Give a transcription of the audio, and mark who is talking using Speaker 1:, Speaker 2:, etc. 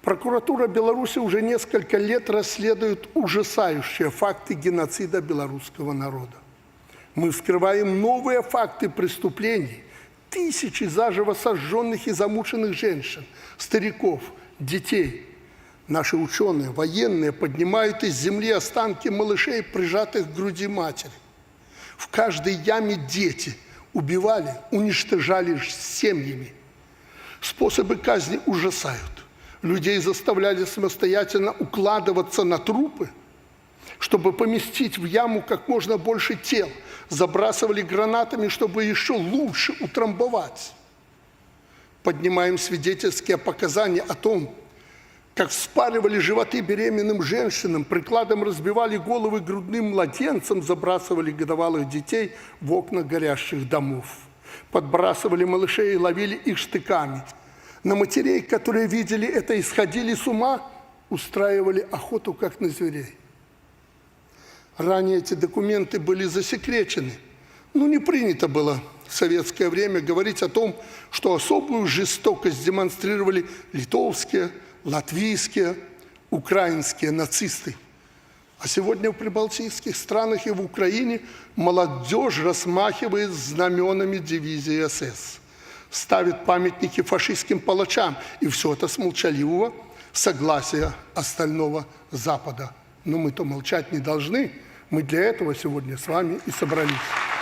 Speaker 1: Прокуратура Беларуси уже несколько лет расследует ужасающие факты геноцида белорусского народа. Мы вскрываем новые факты преступлений. Тысячи заживо сожженных и замученных женщин, стариков, детей. Наши ученые, военные поднимают из земли останки малышей, прижатых к груди матери. В каждой яме дети убивали, уничтожали семьями. Способы казни ужасают. Людей заставляли самостоятельно укладываться на трупы, чтобы поместить в яму как можно больше тел. Забрасывали гранатами, чтобы еще лучше утрамбовать. Поднимаем свидетельские показания о том, как вспарывали животы беременным женщинам, прикладом разбивали головы грудным младенцам, забрасывали годовалых детей в окна горящих домов. Подбрасывали малышей и ловили их штыками. На матерей, которые видели это и сходили с ума, устраивали охоту, как на зверей. Ранее эти документы были засекречены. Не принято было в советское время говорить о том, что особую жестокость демонстрировали литовские, латвийские, украинские нацисты. А сегодня в прибалтийских странах и в Украине молодежь размахивает знаменами дивизии СС, ставит памятники фашистским палачам, и все это с молчаливого согласия остального Запада. Но мы-то молчать не должны, мы для этого сегодня с вами и собрались.